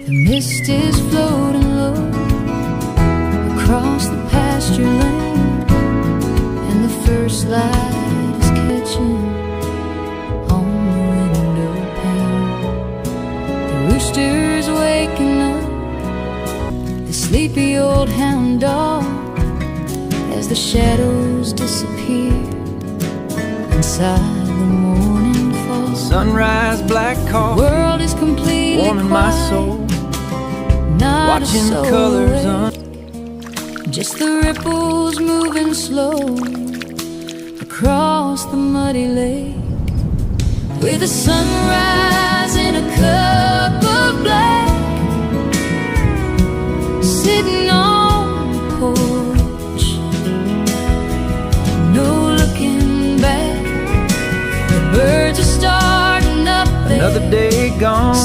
The mist is floating low across the pasture lane, and the first light is catching on the window pane. The rooster's waking up the sleepy old hound dog as the shadows disappear inside the morning fall. Sunrise, black coffee, World is completely warming my soul. Not Watching the colors just the ripples moving slow across the muddy lake, with the sunrise in a cup of black, sitting on the porch, no looking back. The birds are starting up there. Another day gone,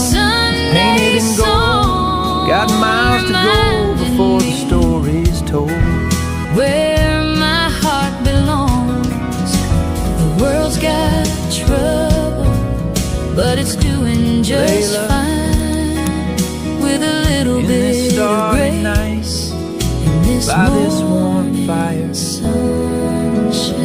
painted in gold. Got miles to go before the story's told. Where my heart belongs, the world's got trouble, but it's doing just fine, with a little bit of grace in this by this warm fire. Sunshine.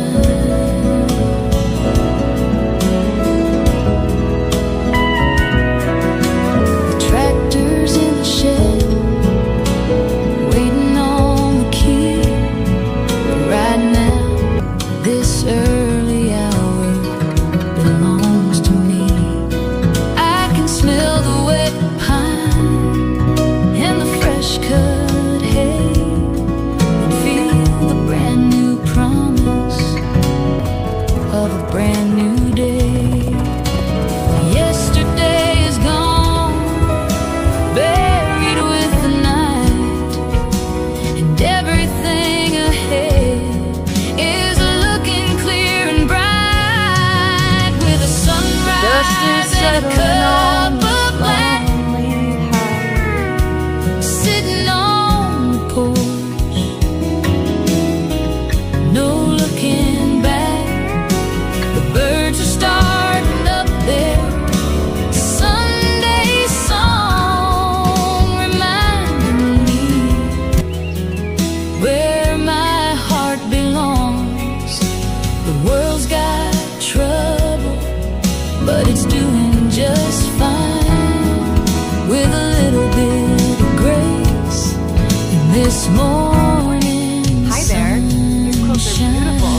Hi there. Your clothes are beautiful.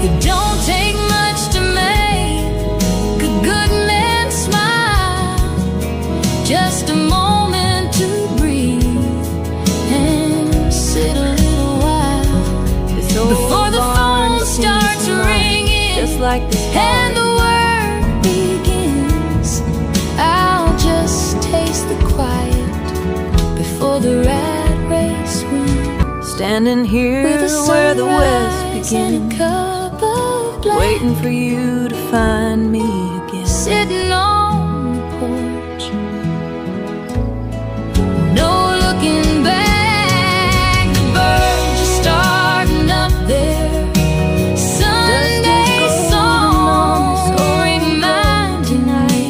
It don't take much to make a good man smile. Just a moment to breathe and sit a little while before the phone starts ringing, just like this and the work begins. I'll just taste the quiet before the rat race wins. Standing here where the west begins, waiting for you to find me again. Sitting on the porch, no looking back. The birds are starting up there. Sunday songs reminding me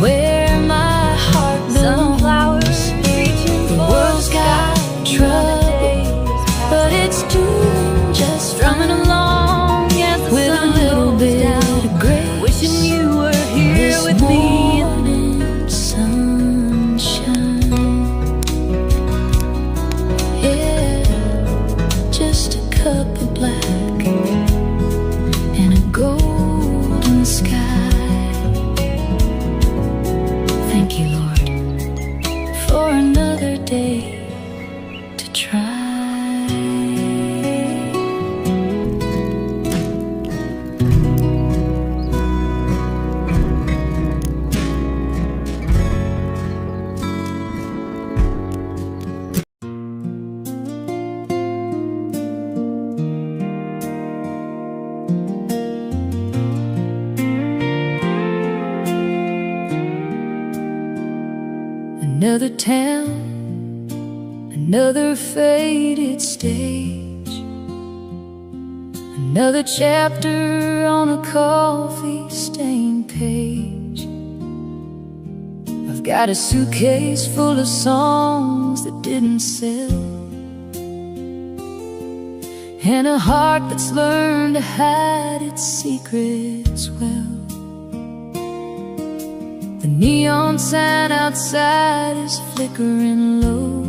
where my heart belongs. The world's got trouble, but it's doing just strumming along as the with a sun little goes bit down. of grace. Wishing you were here This with me. morning sunshine, yeah, just a cup of black and a golden sky. Thank you, Lord, for another day to try. Another town, another faded stage, another chapter on a coffee-stained page. I've got a suitcase full of songs that didn't sell, and a heart that's learned to hide its secrets well. The neon sign outside is flickering low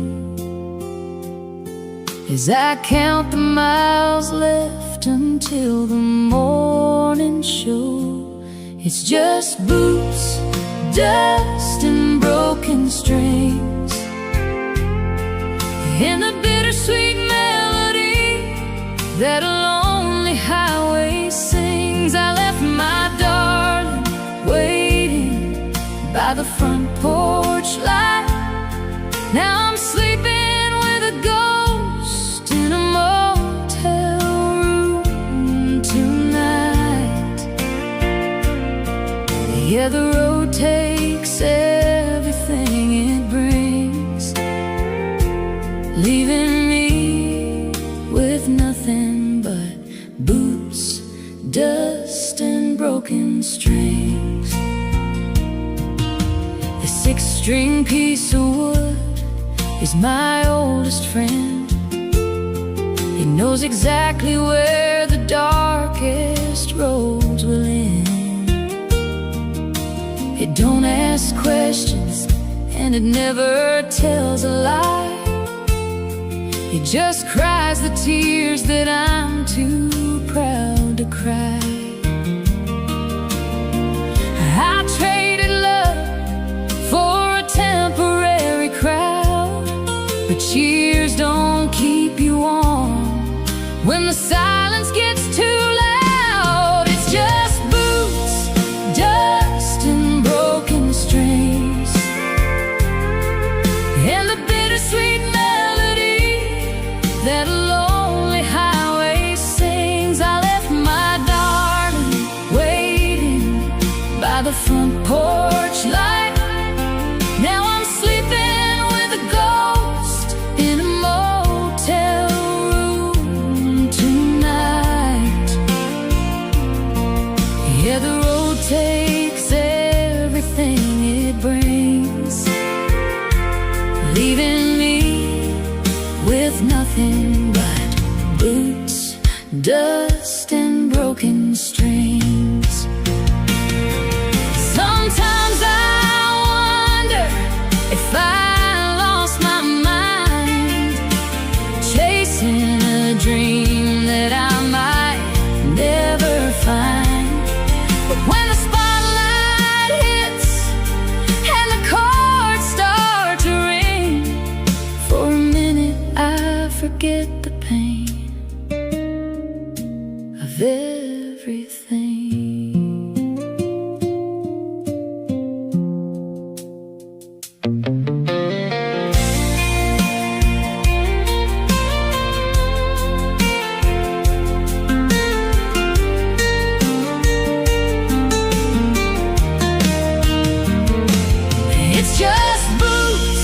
as I count the miles left until the morning show. It's just boots, dust, and broken strings, and the bittersweet melody that a lonely highway sings. I left my darling waiting by the front porch light. Now I'm sleeping with a ghost in a motel room tonight. Yeah, the road takes everything it brings, leaving me with nothing but boots, dust, and broken strings. The six-string piece of wood is my oldest friend. He knows exactly where the darkest roads will end. It don't ask questions, and it never tells a lie. It just cries the tears that I'm too proud to cry. I traded love for a temporary crowd, but cheers don't keep you warm when the silence gets too loud. It's just boots, dust, and broken strings, and the bittersweet melody that a lonely highway sings. I left my darling waiting by the front porch light. Now I'm sleeping with a ghost in a motel room tonight. Yeah, the road takes everything it brings, leaving me with nothing but boots, dust, and broken strings. Sometimes I wonder if I lost my mind, chasing a dream that I might never find. But when the spotlight hits and the chords start to ring, for a minute I forget the pain of everything. It's just boots,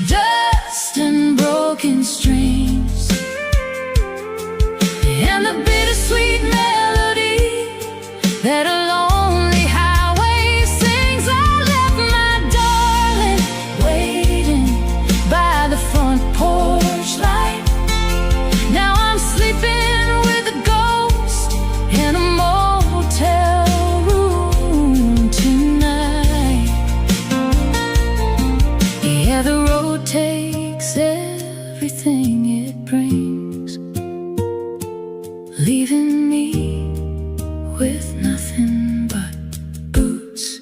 dust, and broken strings, and the bittersweet melody that a lonely highway sings. I left my darling waiting by the front porch light. Now I'm sleeping with a ghost in a motel room tonight. Yeah, the road takes everything it brings, leaving me with nothing but boots,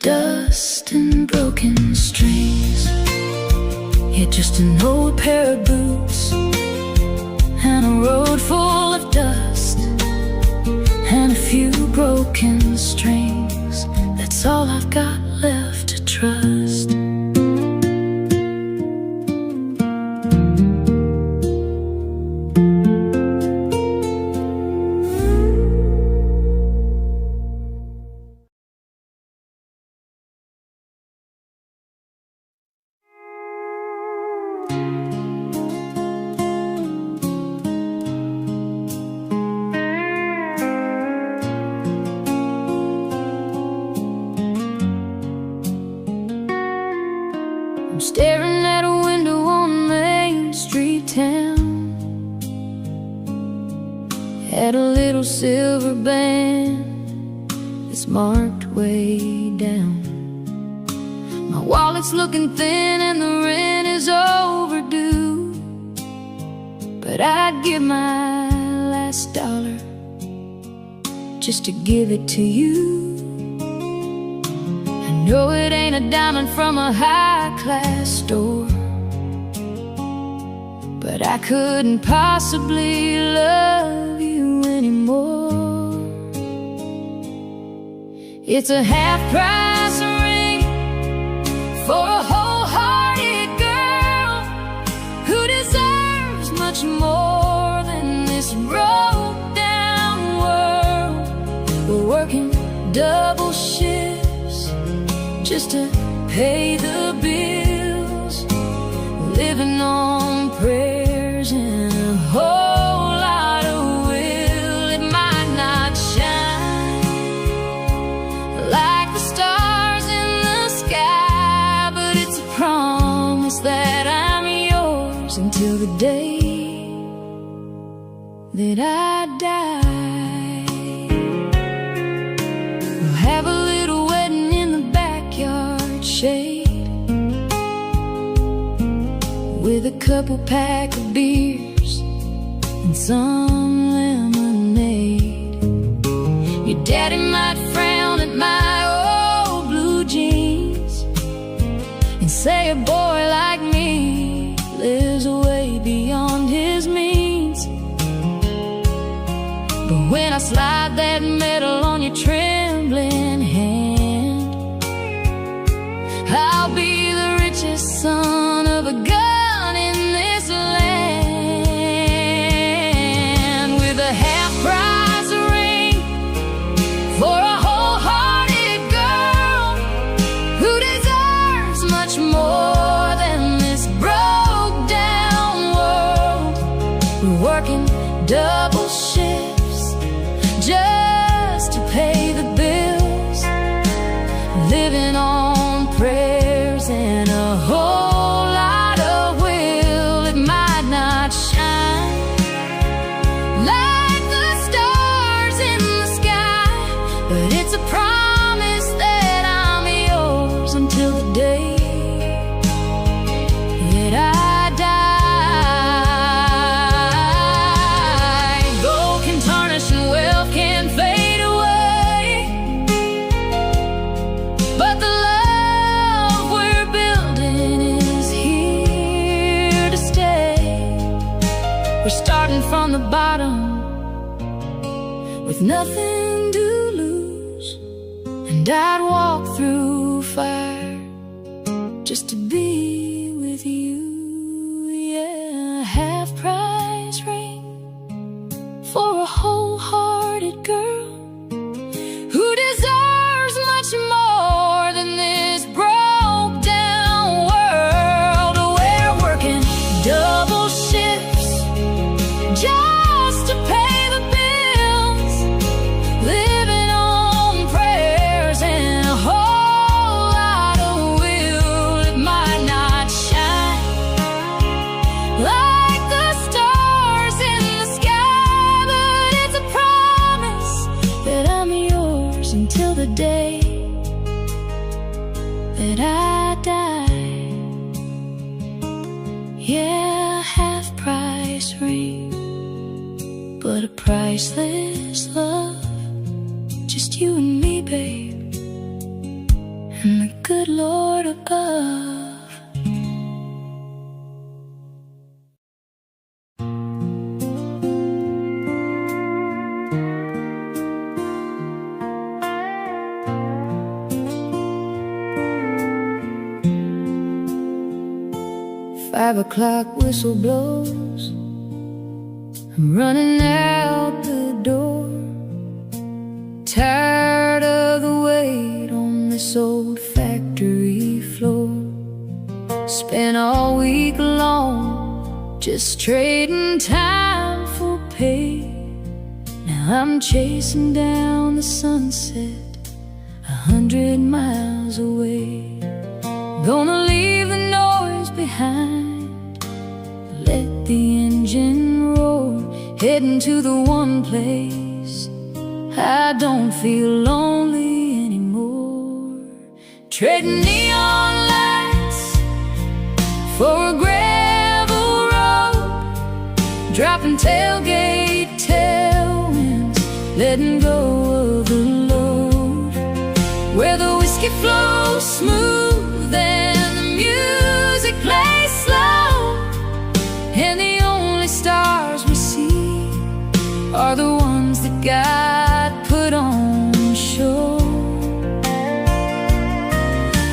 dust, and broken strings. Yeah, just an old pair of boots and a road full of dust and a few broken strings. That's all I've got left to trust. had a little silver band that's marked way down. My wallet's looking thin and the rent is overdue, but I'd give my last dollar just to give it to you. I know it ain't a diamond from a high-class store, but I couldn't possibly love you anymore. It's a half-price ring for a wholehearted girl who deserves much more than this broke-down world. We're working double shifts just to pay the bills, living on prayers and a whole lot of will. It might not shine like the stars in the sky, but it's a promise that I'm yours until the day that I die. We'll have a little wedding in the backyard shade, with a couple pack of beers and some lemonade. Your daddy might frown at my old blue jeans and say a boy like me lives way beyond his means. But when I slide that medal on your trembling hand, I'll be the richest son of a gun in this land, with a half-price ring for a wholehearted girl who deserves much more than this broke-down world. We're working double shifts just to pay the bills, living on prayers and a whole lot of will. It might not shine like the stars in the sky, but it's a promise that I'm yours until the day that I die. Gold can tarnish and wealth can fade away, but the love we're building is here to stay. We're starting from the bottom with nothing to lose, and I'd walk through fire just to be with you. Yeah, a half-price ring for a wholehearted girl who deserves much more than this broke-down world. We're working double shifts just to pay the bills, living on prayers and a whole lot of will. It might not shine like the stars in the sky, but it's a promise that I'm yours until the day that I die. Yeah, half-price ring, but a priceless love. Just you and me, babe, and the good Lord above. 5 o'clock whistle blows, I'm running out the door, tired of the wait on this old factory floor. Spent all week long just trading time for pay. Now I'm chasing down the sunset 100 miles away. Gonna leave the noise behind, let the engine roar, heading to the one place I don't feel lonely anymore. Trading neon lights for a gravel road, dropping tailgate tailwinds, letting go of the load, where the whiskey flows smooth and the music plays slow, and the only stars we see are the ones that God put on show.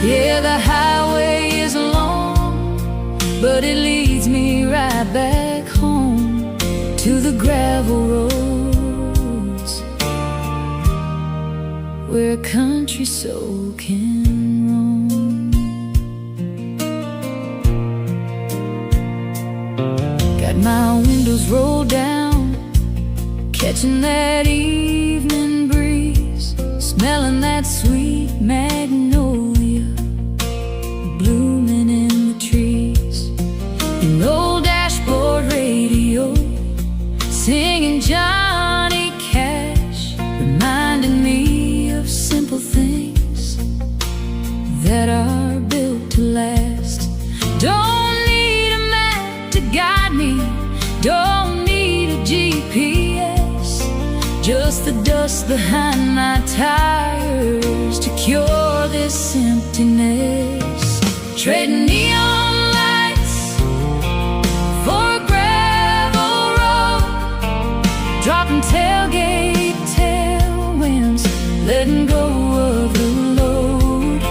Yeah, the highway is long, but it leads me right back home to the gravel roads, where a country soul can roam. Got my windows rolled down, catching that evening breeze, smelling that sweet magnolia blooming in the trees. An old dashboard radio singing Johnny Cash, reminding me of simple things that are built to last. Don't need a map to guide me, don't need a GPS, just the dust behind my tires to cure this emptiness. Trading neon lights for a gravel road, dropping tailgate tailwinds, letting go of the load,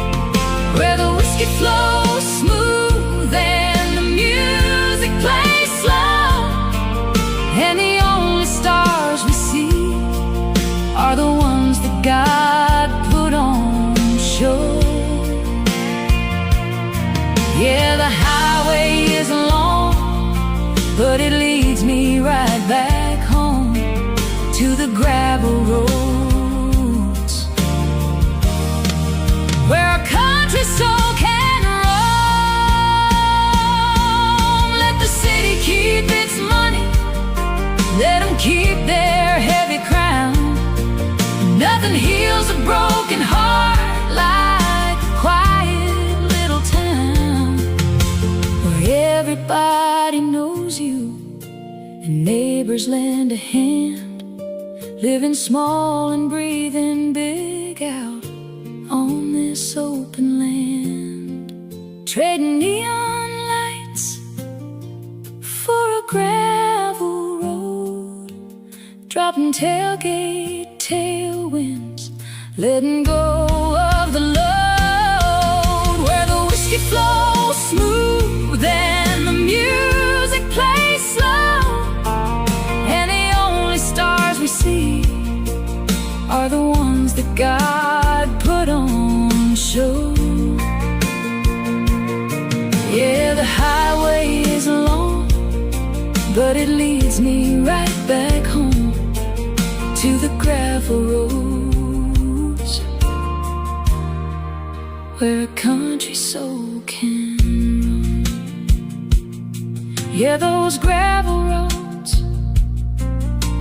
where the whiskey flows smooth and the music plays slow, and the only stars we see are the ones that God put on show. Yeah, the highway is long, but it leads me right back home to the gravel roads, where a country soul can roam. Let the city keep its money, let them keep their heavy crown. Nothing heals a broken heart like a quiet little town, where everybody knows you and neighbors lend a hand, living small and breathing big out on this open land. Trading neon lights for a gravel road, dropping tailgate tailwinds, letting go of the load, where the whiskey flows smooth and the music plays slow, and the only stars we see are the ones that God put on show. Yeah, the highway is long, but it leads me right back home to the gravel roads, where a country soul can roam. Yeah, those gravel roads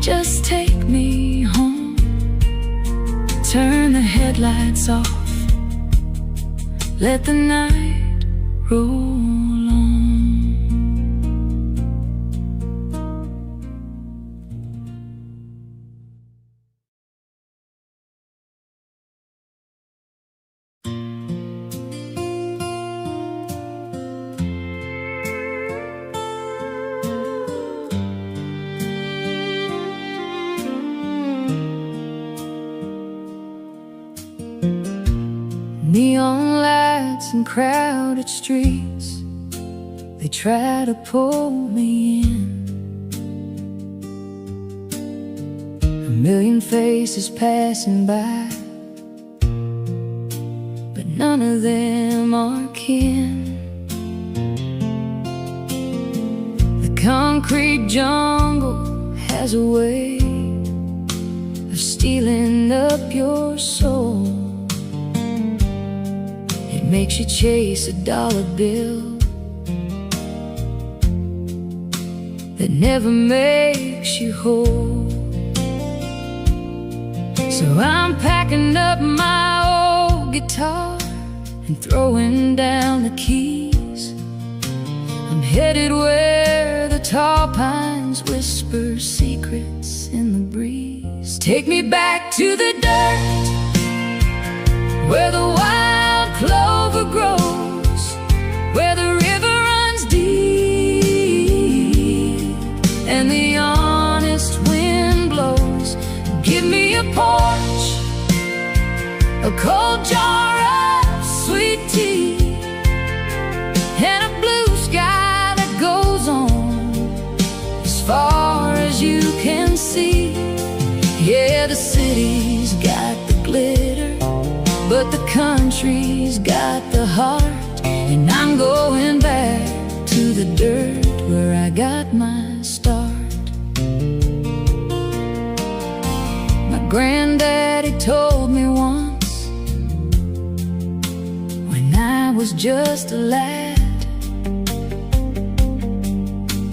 just take me home. Turn the headlights off, let the night roll on. Neon lights and crowded streets, they try to pull me in. A million faces passing by, but none of them are kin. The concrete jungle has a way of stealing up your soul. It makes you chase a dollar bill that never makes makes you whole. So I'm packing up my old guitar and throwing down the keys. I'm headed where the tall pines whisper secrets in the breeze. Take me back to the dirt, where the wild clover grows, where the river runs deep and the honest wind blows. Give me a porch, a cold jar of sweet tea, and a blue sky that goes on as far as you can see. Yeah, the city's got the glitter, but the country's got the heart. And I'm going back to the dirt where I got my start. My granddaddy told me once, when I was just a lad,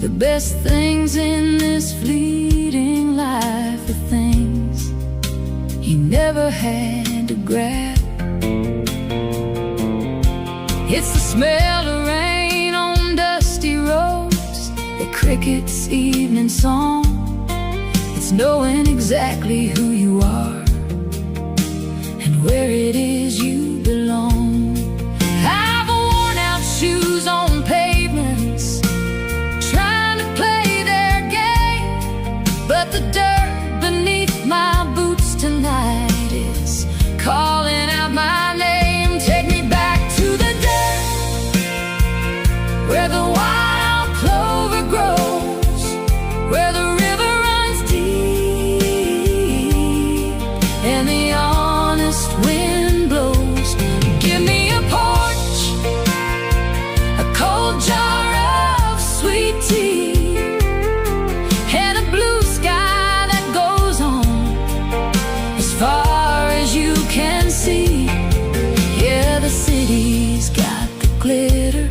the best things in this fleeting life are things you never had to grab. It's the smell of rain on dusty roads, the cricket's evening song. It's knowing exactly who you are and where it is you belong. I've worn out shoes on pavements, trying to play their game, but the dirt beneath my boots tonight is calling out my name. Take me back to the dirt, where the wild clover grows, where the river runs deep and the honest wind blows. Give me a porch, a cold jar of sweet tea, and a blue sky that goes on as far as you can see. Yeah, the city's got the glitter,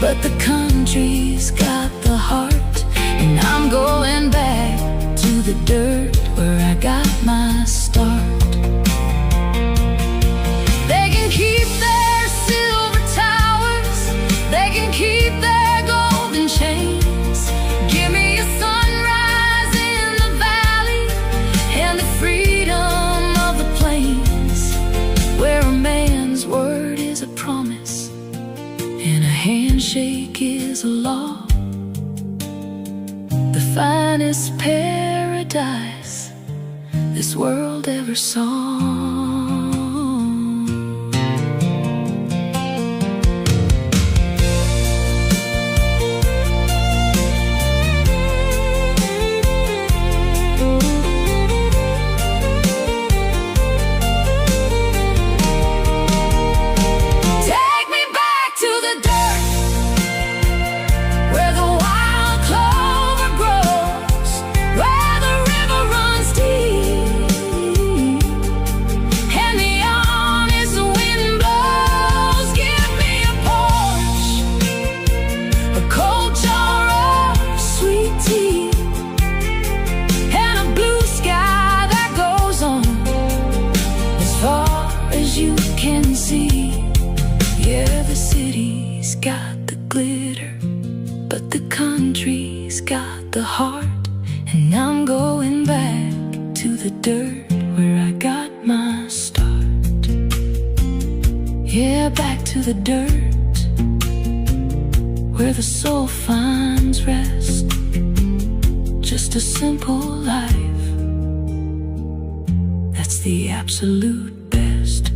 but the country's got the heart. And I'm going back to the dirt where I got my start. They can keep their silver towers, they can keep their golden chains. Give me a sunrise in the valley and the freedom of the plains, where a man's word is a promise and a handshake is a law. The finest paradise this world ever saw. Take me back to the dirt, where the wild clover grows, where the river runs deep and the honest wind blows. Give me a porch, a cold jar of sweet tea, and a blue sky that goes on as far as you can see. Yeah, the city's got the glitter, but the country's got the heart. And I'm going back to the dirt where I got my start. Yeah, back to the dirt where the soul finds rest. Just a simple life, that's the absolute best.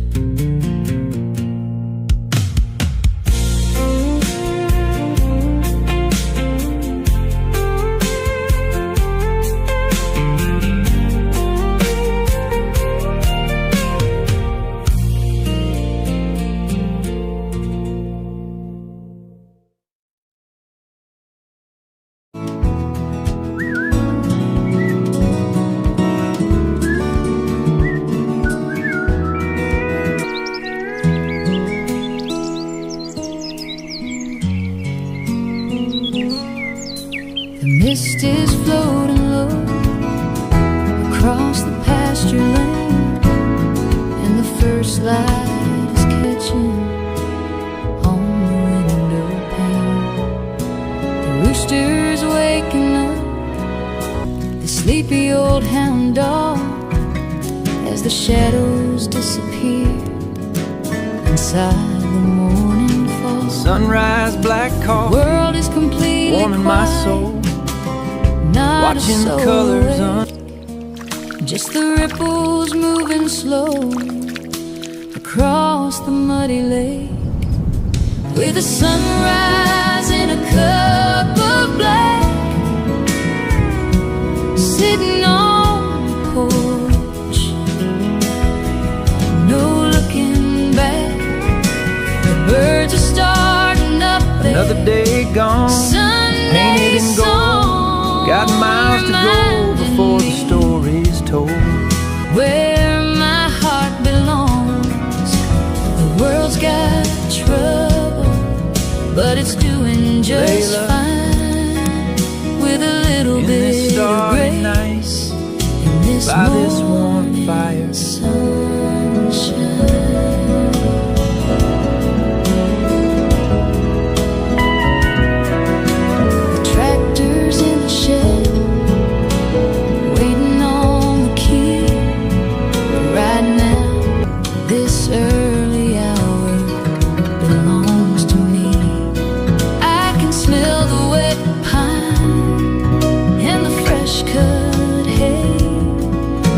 The mist is floating low light is catching on the window pane. The rooster's waking up the sleepy old hound dog as the shadows disappear inside the morning fall. Sunrise, black coffee, World is completely warming my quiet, soul, not watching a soul colors awake. Just the ripples moving slow across the muddy lake, with the sunrise in a cup of black, sitting on the porch, no looking back. The birds are starting up there. another day gone, Sunday painted in gold. song Got miles to go before the reminding story's told. where my heart belongs. The world's got trouble, but it's doing just Layla, fine, with a little in bit this of starry grace night, in this by this warm morning fire. sunshine. The tractor's in the shed, waiting on the key. Right now, this early hour belongs to me. I can smell the wet pine and the fresh cut hay,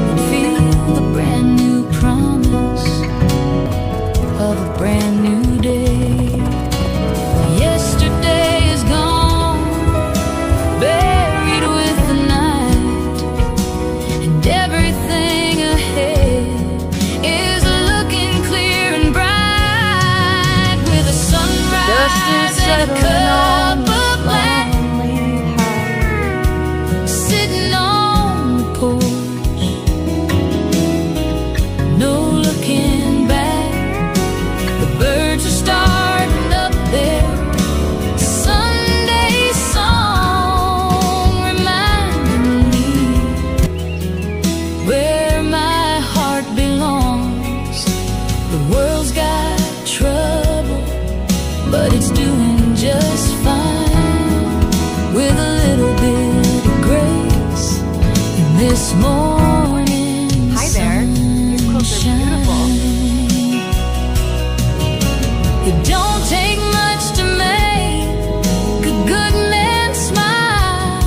and feel the brand new promise of a brand new day. Yesterday is gone, buried with the night, and everything ahead is looking clear and bright, with a sunrise and a cup of black, sitting on the porch, no looking back. The birds are starting up there. Sunday song reminding me where my heart belongs. The world's got trouble, but it's doing just fine, with a little bit of grace in this morning. Hi there. Your clothes are beautiful. It don't take much to make a good man smile,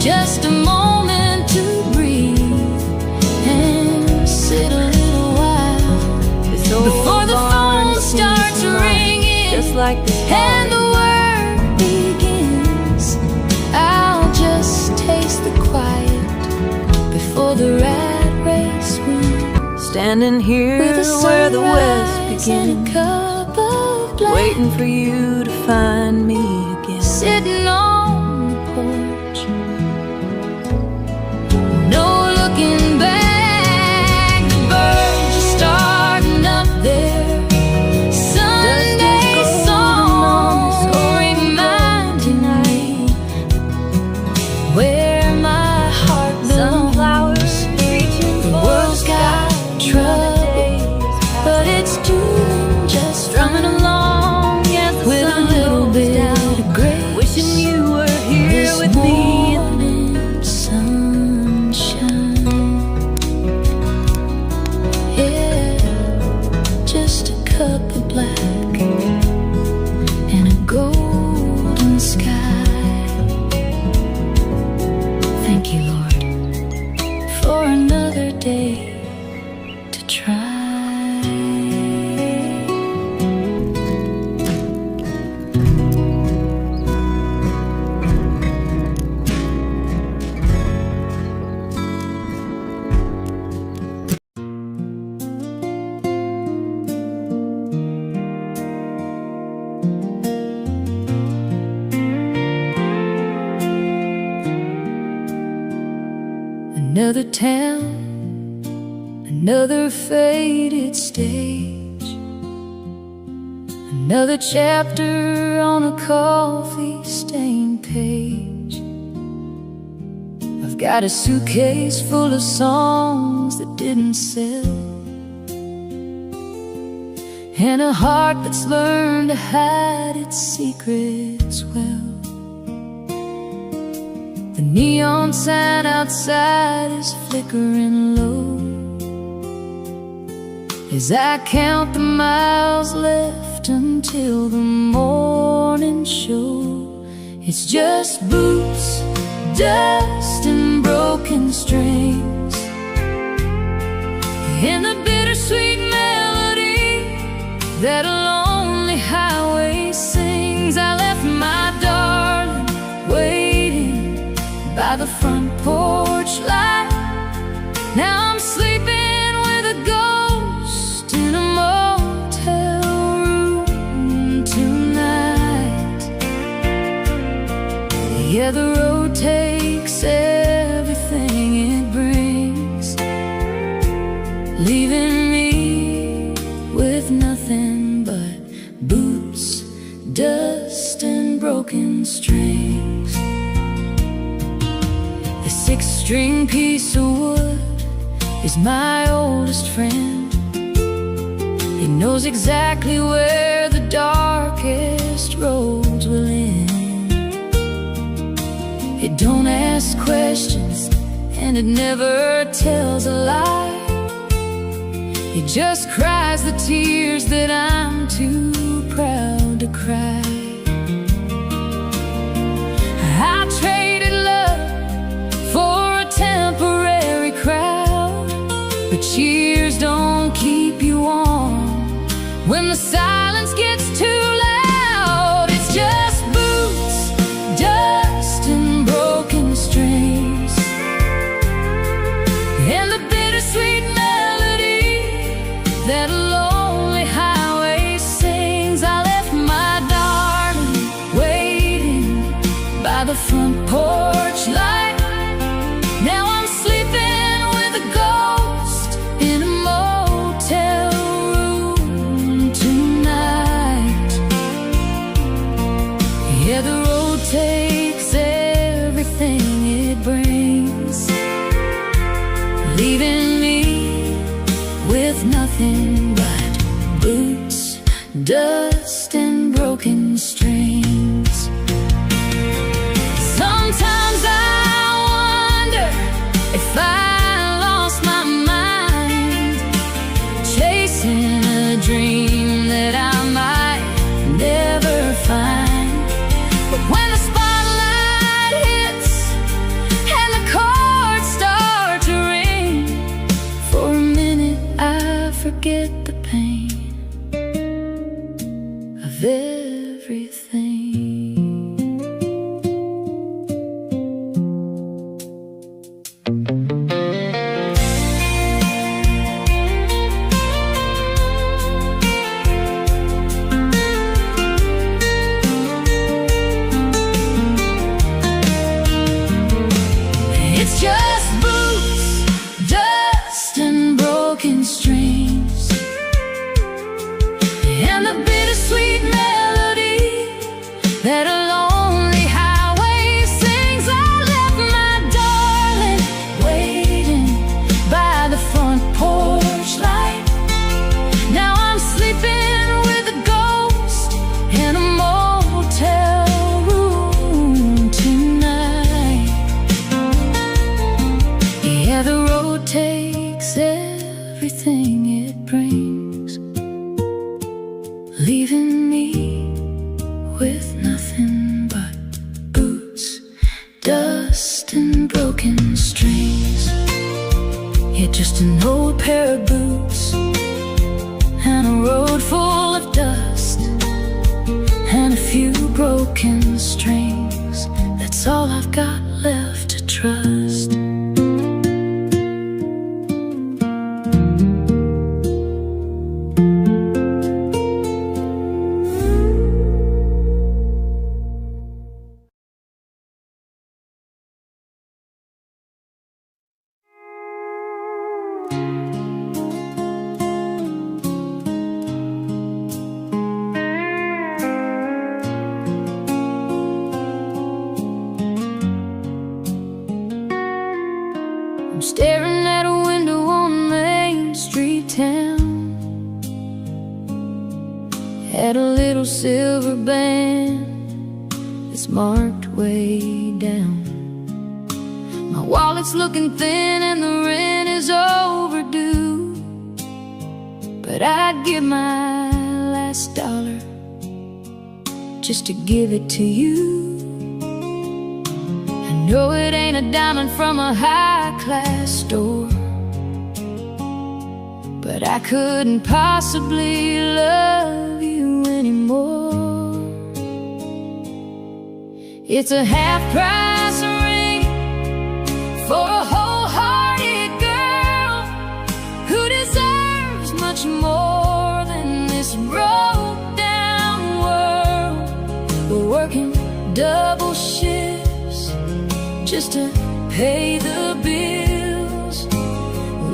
just a moment to breathe and sit a little while before the phone starts ringing, just like this and the work begins. I'll just taste the quiet before the rat race wins, standing here with a where the west sunrise and a begins, cup of black, waiting for you to find me again. sitting on the porch, no looking back. The birds are starting up there. Sunday song reminding me where my heart belongs. The world's got trouble, but it's doing just Strumming fine, along as the with a sun little goes bit down, of grace. wishing you were here This with me. morning sunshine, yeah, just a cup of black and a golden sky. Thank you, Lord, for another day to try. Another town, another faded stage, another chapter on a coffee-stained page. I've got a suitcase full of songs that didn't sell, and a heart that's learned to hide its secrets well. The neon sign outside is flickering low as I count the miles left until the morning show. It's just boots, dust, and broken strings, and the bittersweet melody that a lonely highway sings. I left my darling waiting by the front porch light. Now I'm sleeping with a ghost in a motel room tonight. Yeah, the road takes everything it brings, leaving me with nothing but boots, dust, and broken strings. The six-string piece of wood is my oldest friend. He knows exactly where the darkest roads will end. It don't ask questions, and it never tells a lie. It just cries the tears that I'm too proud to cry. I traded love for a temporary crowd, but cheers don't keep you warm when the silence gets too loud. It's just boots, dust, and broken strings, and the bittersweet melody that a lonely highway sings. I left my darling waiting by the front porch light. Now I'm sleeping with a ghost in a motel room tonight. Yeah, the road takes everything it brings, leaving me with nothing but boots, dust, and broken strings. Sometimes I wonder if I lost my mind, chasing a dream that I might never find. But when the spotlight hits and the chords start to ring, for a minute I forget the pain of everything. It's just boots, dust, and broken strings, and the bittersweet melody that a lonely highway sings. I left my darling waiting by the front porch light. Now I'm sleeping with a ghost in a motel room tonight. Yeah, the road takes everything it brings, leaving me with nothing but boots, dust, and broken strings. Yeah, just an old pair of boots and a road full of dust and a few broken strings. That's all I've got left to trust. had a little silver band that's marked way down. My wallet's looking thin and the rent is overdue, but I'd give my last dollar just to give it to you. I know it ain't a diamond from a high-class store, but I couldn't possibly love you anymore. It's a half-price ring for a wholehearted girl who deserves much more than this broke-down world. We're working double shifts just to pay the bills,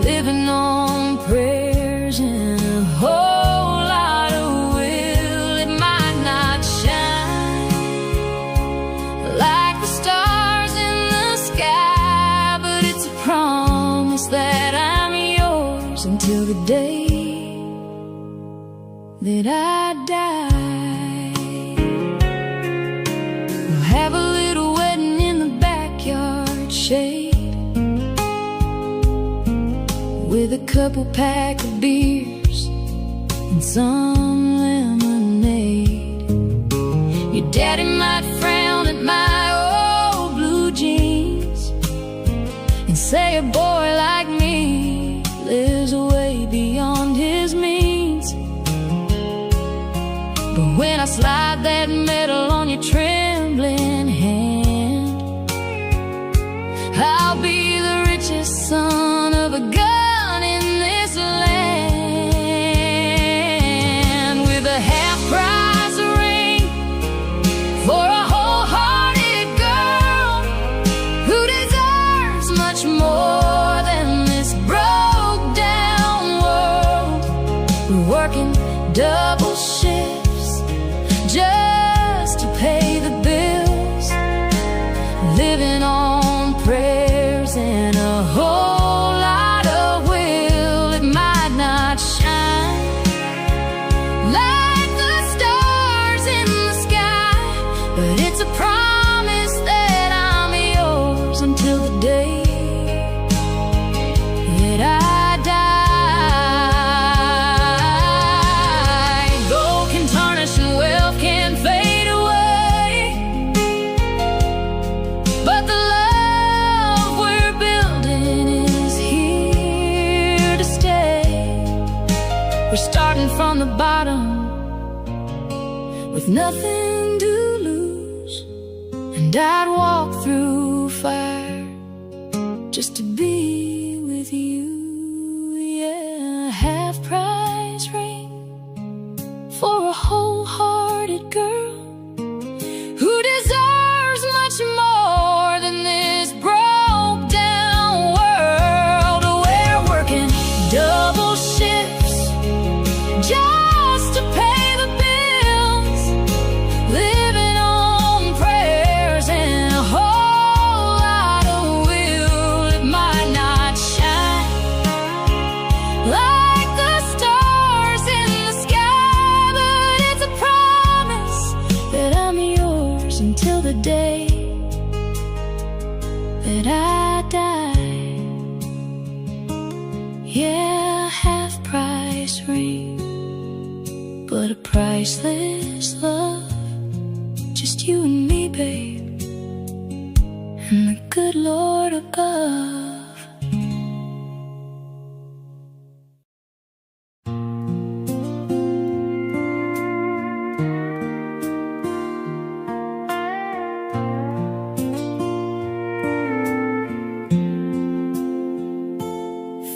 living on prayers and a whole lot of will. It might not shine like the stars in the sky, but it's a promise that I'm yours until the day that I die. We'll have a little wedding in the backyard shade, with a couple pack of beers and some lemonade. Your daddy might frown at my old blue jeans and say a boy like me lives way beyond his means. But when I slide that medal on your trembling hand, I'll be the richest son of a gun in this land, with a half-price ring for a wholehearted girl who deserves much more than this broke-down world. We're working double shifts just to pay the bills, living on prayers and a whole lot of will. It might not shine like the stars in the sky, but it's a promise that I'm yours until the day that I die. Gold can tarnish and wealth can fade away, but the love we're building is here to stay. We're starting from the bottom with nothing to lose, and I'd walk through fire just to be with you. Yeah, a half-price ring for a wholehearted girl who deserves much more than this broke-down world. We're working double shifts just to pay the bills, living on prayers and a whole lot of will. It might not shine like the stars in the sky, but it's a promise that I'm yours until the day that I die. Yeah, half-price ring, but a priceless love. Just you and me, babe, and the good Lord above.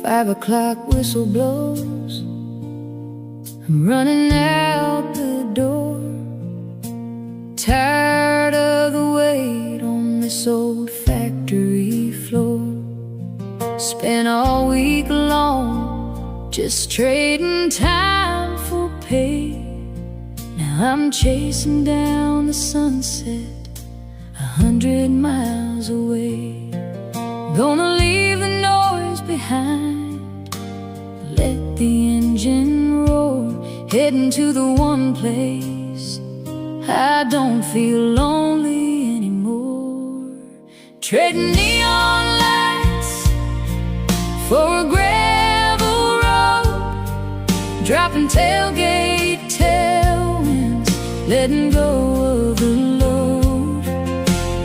5 o'clock whistle blows, I'm running out the door, tired of the wait on this old factory floor. Spent all week long just trading time for pay. Now I'm chasing down the sunset 100 miles away. Gonna leave the noise behind, let the engine roar, heading to the one place I don't feel lonely anymore. Trading neon lights for a gravel road, dropping tailgate tailwinds, letting go of the load,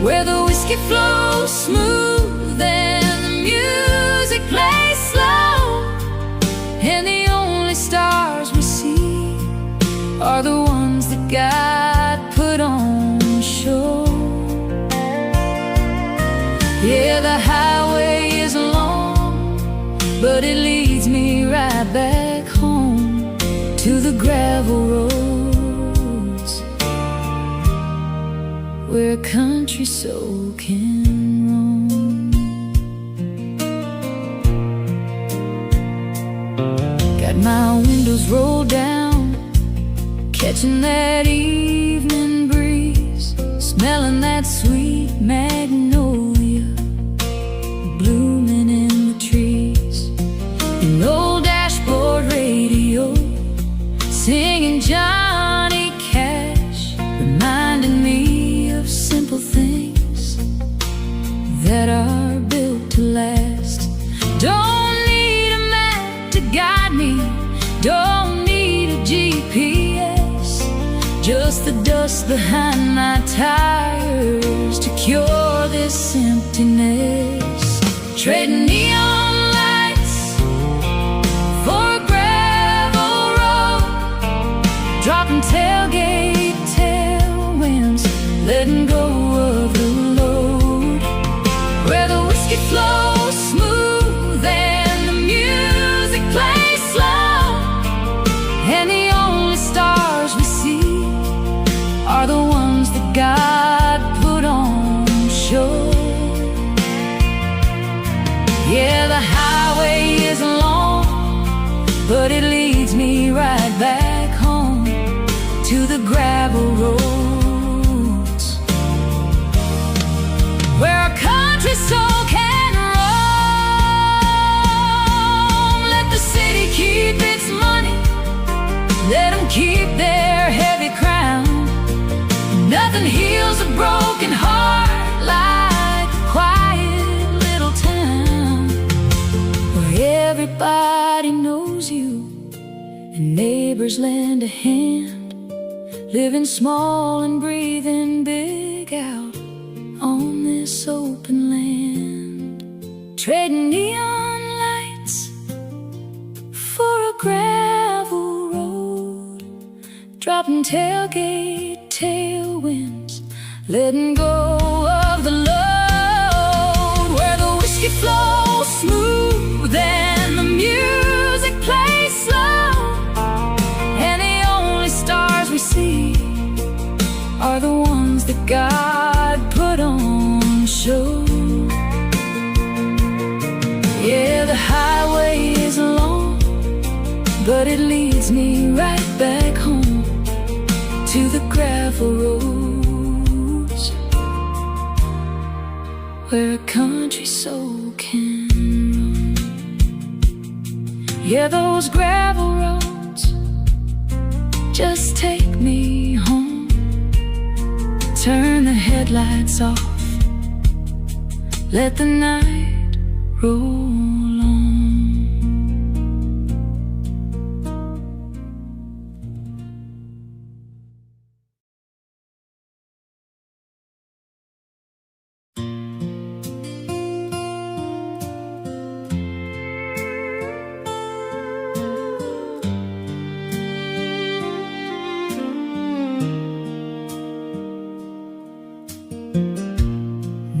where the whiskey flows smooth and the music plays slow, and the only stars we see are the ones that God put on show. Yeah, the highway is long, but it leads me right back home to the gravel roads, where a country soul can roam. Got my windows rolled down, catching that evening breeze, smelling that sweet magnolia blooming in the trees. An old dashboard radio singing Johnny Cash, reminding me of simple things that are built to last. Don't need a map to guide me, don't need a GPS, just the dust behind my tires to cure this emptiness. Trading neon lights for a gravel road, dropping tailgate tailwinds, letting go of the load, where the whiskey flows smooth and the music plays slow, and the only stars we see are the ones that God put on show. Yeah, the highway is long, but it leads me right back home to the gravel roads, where a country soul can roam. Let the city keep its money, let them keep their heavy crown. Nothing heals a broken heart like a quiet little town, where everybody knows you and neighbors lend a hand, living small and breathing big out on this open land. Trading neon lights for a gravel road, dropping tailgate tailwinds, letting go of the load, where the whiskey flows smooth and the music plays slow, and the only stars we see are the ones that God put on show. Yeah, the highway is long, but it leads me right back home to the gravel roads, where a country soul can roam. Yeah, those gravel roads just take me home. Turn the headlights off, let the night roll on.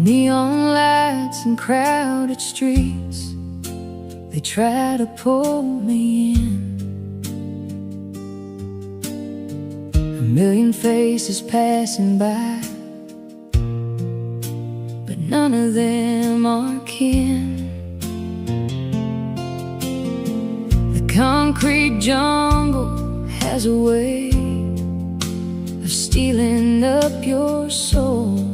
Neon lights and crowded streets, they try to pull me in. A million faces passing by, but none of them are kin. The concrete jungle has a way of stealing up your soul.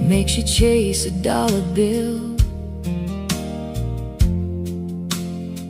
Makes you chase a dollar bill